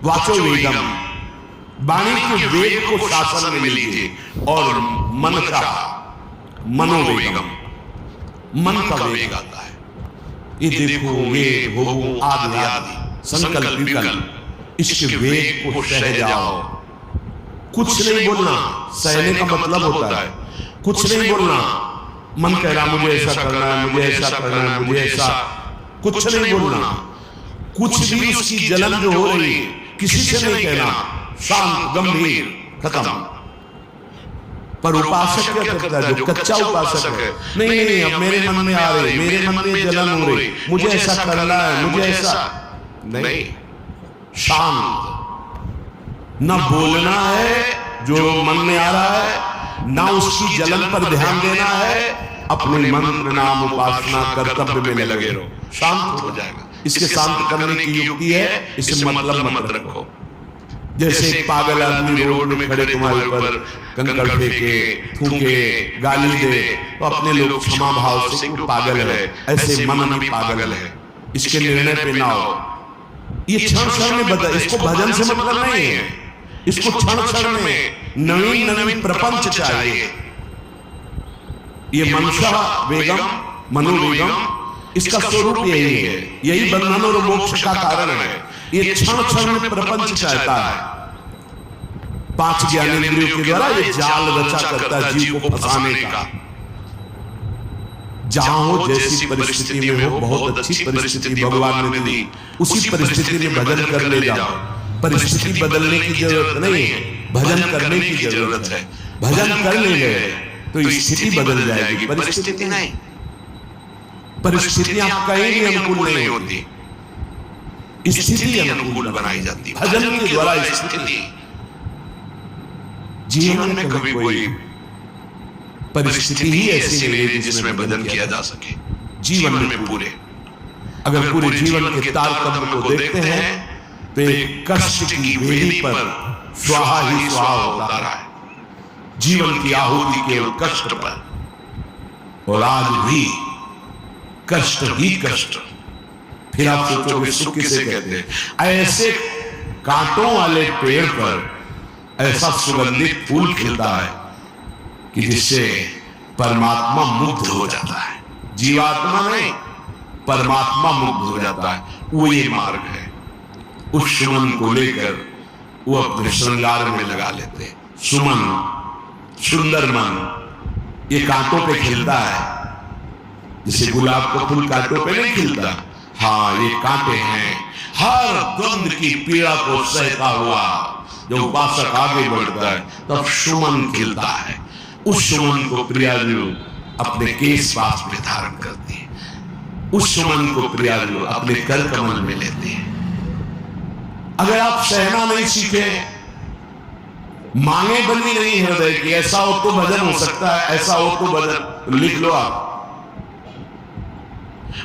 वाचो वेगम, वाणी के वेग को शासन में लीजिए, और मन का मनोवेगम, मन का वेग आता है। ये देखो, ये भोगू आदि आदि संकल्प विकल्प, इसके वेग को सह जाओ। कुछ नहीं बोलना, सहने का मतलब होता है कुछ नहीं बोलना। मन कह रहा मुझे ऐसा करना है, मुझे ऐसा करना है, मुझे ऐसा, कुछ नहीं बोलना। कुछ भी उसकी जलन जो हो रही है किसी से नहीं कहना, शांत गंभीर, खत्म। पर उपासक क्या करता है, जो कच्चा उपासक है, नहीं नहीं अब मेरे मन में आ रही, मेरे मन में जलन हो रही, मुझे ऐसा करना है, मुझे ऐसा नहीं। शांत, न बोलना है जो मन में आ रहा है, ना उसकी जलन पर ध्यान देना है, अपने मंत्र नाम उपासना कर्तव्य में लगे रहो, शांत हो जाएगा। इसके शांत करने की युक्ति है, इसे मतलब मत रखो। जैसे एक पागल आदमी रोड में खड़े तुम्हारे ऊपर कंकड़ फेंके, थूके, गाली दे, तो अपने लोग क्षमा भाव से कि पागल है, ऐसे मन भी पागल है, इसके निर्णय पे ना हो। ये क्षण क्षण में बदल, इसको भजन से मतलब नहीं है, इसको क्षण क्षण में नवीन नवीन प्रपंच चाहिए। ये मनसा वेगम, मनोवेगम, इसका स्वरूप यही है, यही बंधन और मोक्ष का कारण है। ये क्षण क्षण में प्रपंच चाहता है। 5 ज्ञानेंद्रियों के द्वारा ये जाल रचा करता है जीव को फंसाने का। जहां हो, जैसी परिस्थिति में हो, बहुत अच्छी परिस्थिति भगवान ने दी, उसी परिस्थिति में भजन कर ले जाओ। परिस्थिति बदलने की जरूरत नहीं है, भजन करने की जरूरत है। भजन कर ले गए तो स्थिति बदल जाएगी, परिस्थिति नहीं। परिस्थितियां कहीं भी अनुकूल नहीं होती, स्थिति अनुकूल बनाई जाती। भजन के द्वारा स्थिति, जीवन में कभी कोई परिस्थिति ही ऐसी नहीं रही जिसमें भजन किया जा सके। जीवन में पूरे, अगर पूरे जीवन के तारतम्य को देखते हैं तो एक कष्ट की वेदी पर स्वाहा ही स्वाहा होता रहा है। जीवन की आहुति केवल कष्ट पर, और आज भी कष्ट ही कष्ट। फिर आप सोचोगे सुख किसे कहते हैं? ऐसे कांटों वाले पेड़ पर ऐसा सुगंधित फूल खिलता है कि जिससे परमात्मा मुग्ध हो जाता है। जीवात्मा नहीं, परमात्मा मुग्ध हो जाता है। वो ये मार्ग है। उस सुमन को लेकर वो अपने श्रृंगार में लगा लेते हैं। सुमन, सुंदर मन, ये कांटों पे खिलता है, जैसे गुलाब का फूल कांटों पे नहीं खिलता। हाँ, ये कांटे हैं। हर द्वंद की पीड़ा को सहता हुआ जब उपासक आगे बढ़ता है तब सुमन खिलता है। उस सुमन को प्रियाजू अपने केश पास में धारण करती है। उस सुमन को प्रियाजू अपने कर कमल में लेते हैं। अगर आप सहना नहीं सीखे, मांगे बनी नहीं हृदय की, ऐसा हो तो भजन हो सकता है, ऐसा हो तो भजन लिख लो आप।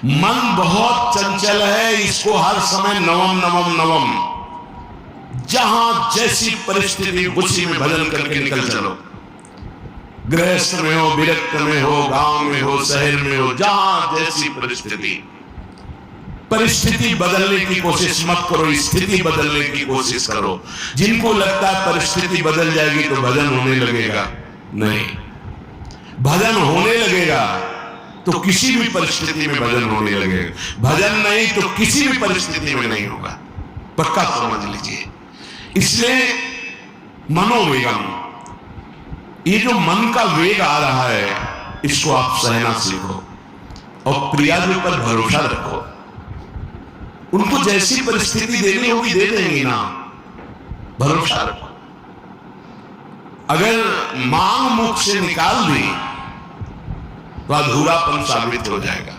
मन बहुत चंचल है, इसको हर समय नवम नवम नवम, जहां जैसी परिस्थिति उसी में भजन करके निकल चलो। गृहस्थ में हो, विरक्त में हो, गांव में हो, शहर में हो, जहां जैसी परिस्थिति, परिस्थिति बदलने की कोशिश मत करो, स्थिति बदलने की कोशिश करो। जिनको लगता है परिस्थिति बदल जाएगी तो भजन होने लगेगा, नहीं, भजन होने लगेगा तो किसी भी परिस्थिति में भजन होने लगेगा। भजन नहीं तो किसी भी परिस्थिति में नहीं होगा, पक्का समझ लीजिए। इसलिए मनोवेगम, ये जो मन का वेग आ रहा है, इसको आप सहना सीखो और प्रियाजू पर भरोसा रखो। उनको जैसी परिस्थिति देनी होगी दे देंगी ना, भरोसा रखो। अगर मांग मुख से निकाल दी तो अधूरापन साबित हो जाएगा।